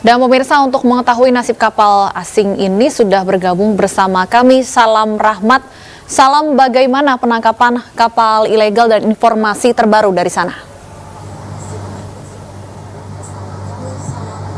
Dan pemirsa, untuk mengetahui nasib kapal asing ini sudah bergabung bersama kami Salam Rahmat. Salam, bagaimana penangkapan kapal ilegal dan informasi terbaru dari sana?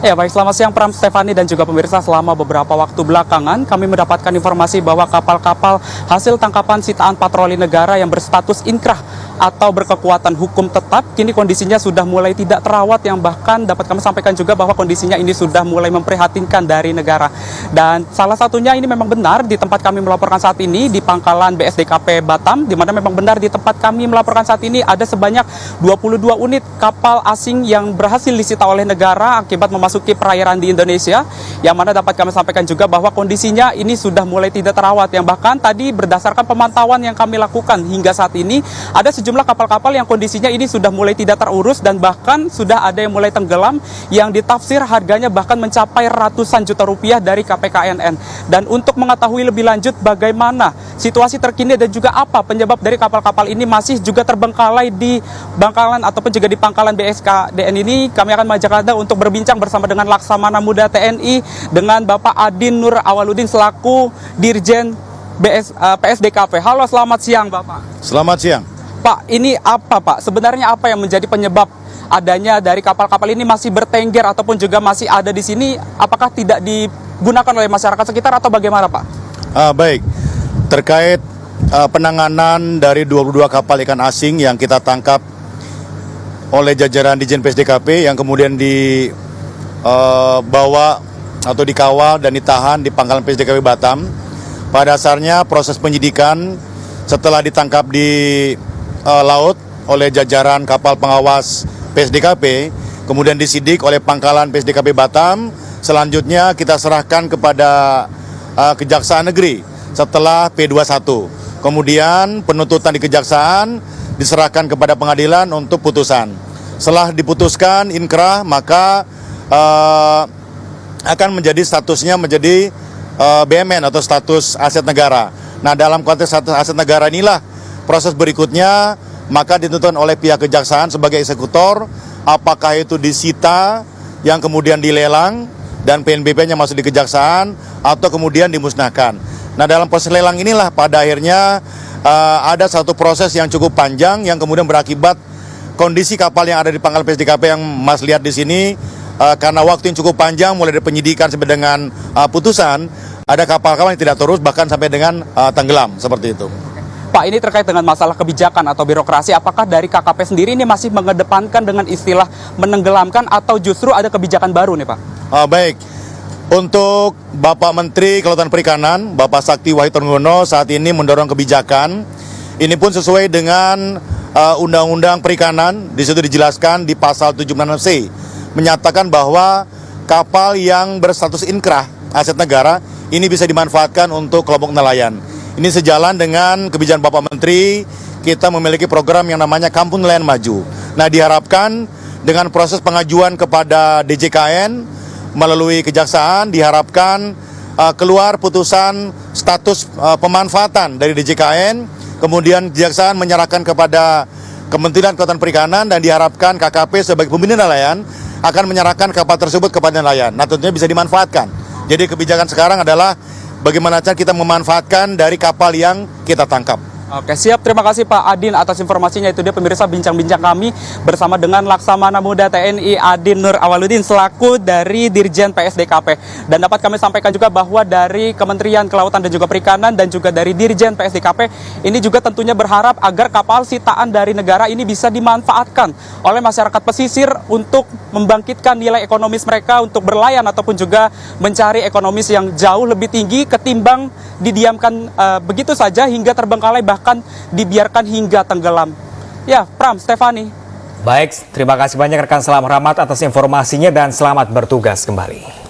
Ya baik, selamat siang Pram, Stefani dan juga pemirsa. Selama beberapa waktu belakangan kami mendapatkan informasi bahwa kapal-kapal hasil tangkapan sitaan patroli negara yang berstatus inkrah atau berkekuatan hukum tetap kini kondisinya sudah mulai tidak terawat, yang bahkan dapat kami sampaikan juga bahwa kondisinya ini sudah mulai memprihatinkan dari negara. Dan salah satunya ini memang benar di tempat kami melaporkan saat ini di pangkalan BSDKP Batam, di mana memang benar di tempat kami melaporkan saat ini ada sebanyak 22 unit kapal asing yang berhasil disita oleh negara akibat memasuki perairan di Indonesia, yang mana dapat kami sampaikan juga bahwa kondisinya ini sudah mulai tidak terawat, yang bahkan tadi berdasarkan pemantauan yang kami lakukan hingga saat ini ada sejumlah kapal-kapal yang kondisinya ini sudah mulai tidak terurus dan bahkan sudah ada yang mulai tenggelam yang ditafsir harganya bahkan mencapai ratusan juta rupiah dari KPKNN. Dan untuk mengetahui lebih lanjut bagaimana situasi terkini dan juga apa penyebab dari kapal-kapal ini masih juga terbengkalai di bangkalan ataupun juga di pangkalan BSKDN ini, kami akan mengajak Anda untuk berbincang bersama dengan Laksamana Muda TNI dengan Bapak Adin Nur Awaludin selaku Dirjen PSDKP. Halo, selamat siang Bapak. Selamat siang. Pak, ini apa Pak? Sebenarnya apa yang menjadi penyebab adanya dari kapal-kapal ini masih bertengger ataupun juga masih ada di sini? Apakah tidak digunakan oleh masyarakat sekitar atau bagaimana Pak? Baik, terkait penanganan dari 22 kapal ikan asing yang kita tangkap oleh jajaran Dirjen PSDKP yang kemudian dibawa atau dikawal dan ditahan di pangkalan PSDKP Batam. Pada dasarnya proses penyidikan setelah ditangkap di laut oleh jajaran kapal pengawas PSDKP, kemudian disidik oleh pangkalan PSDKP Batam. Selanjutnya kita serahkan kepada Kejaksaan Negeri setelah P21. Kemudian penuntutan di Kejaksaan diserahkan kepada pengadilan untuk putusan. Setelah diputuskan inkrah, maka akan menjadi statusnya menjadi BMN atau status aset negara. Nah, dalam konteks status aset negara inilah proses berikutnya maka ditentukan oleh pihak kejaksaan sebagai eksekutor, apakah itu disita yang kemudian dilelang dan PNBP-nya masuk di kejaksaan atau kemudian dimusnahkan. Nah, dalam proses lelang inilah pada akhirnya ada satu proses yang cukup panjang yang kemudian berakibat kondisi kapal yang ada di pangkalan PSDKP yang Mas lihat di sini, karena waktu yang cukup panjang mulai dari penyidikan sampai dengan putusan, ada kapal-kapal yang tidak terus bahkan sampai dengan tenggelam seperti itu. Pak, ini terkait dengan masalah kebijakan atau birokrasi, apakah dari KKP sendiri ini masih mengedepankan dengan istilah menenggelamkan atau justru ada kebijakan baru nih Pak? Baik, untuk Bapak Menteri Kelautan Perikanan, Bapak Sakti Wahid Trenggono saat ini mendorong kebijakan. Ini pun sesuai dengan Undang-Undang Perikanan, di situ dijelaskan di pasal 76C, menyatakan bahwa kapal yang berstatus inkrah aset negara ini bisa dimanfaatkan untuk kelompok nelayan. Ini sejalan dengan kebijakan Bapak Menteri, kita memiliki program yang namanya Kampung Nelayan Maju. Nah, diharapkan dengan proses pengajuan kepada DJKN melalui kejaksaan, diharapkan keluar putusan status pemanfaatan dari DJKN, kemudian kejaksaan menyerahkan kepada Kementerian Kelautan Perikanan dan diharapkan KKP sebagai pembina nelayan akan menyerahkan kapal tersebut kepada nelayan. Nah, tentunya bisa dimanfaatkan. Jadi kebijakan sekarang adalah bagaimana cara kita memanfaatkan dari kapal yang kita tangkap. Oke, siap. Terima kasih Pak Adin atas informasinya. Itu dia pemirsa bincang-bincang kami bersama dengan Laksamana Muda TNI Adin Nur Awaludin selaku dari Dirjen PSDKP. Dan dapat kami sampaikan juga bahwa dari Kementerian Kelautan dan juga Perikanan dan juga dari Dirjen PSDKP ini juga tentunya berharap agar kapal sitaan dari negara ini bisa dimanfaatkan oleh masyarakat pesisir untuk membangkitkan nilai ekonomis mereka untuk berlayan ataupun juga mencari ekonomis yang jauh lebih tinggi ketimbang didiamkan begitu saja hingga terbengkalai bahkan dibiarkan hingga tenggelam. Ya, Pram, Stefani. Baik, terima kasih banyak rekan Salam Rahmat atas informasinya dan selamat bertugas kembali.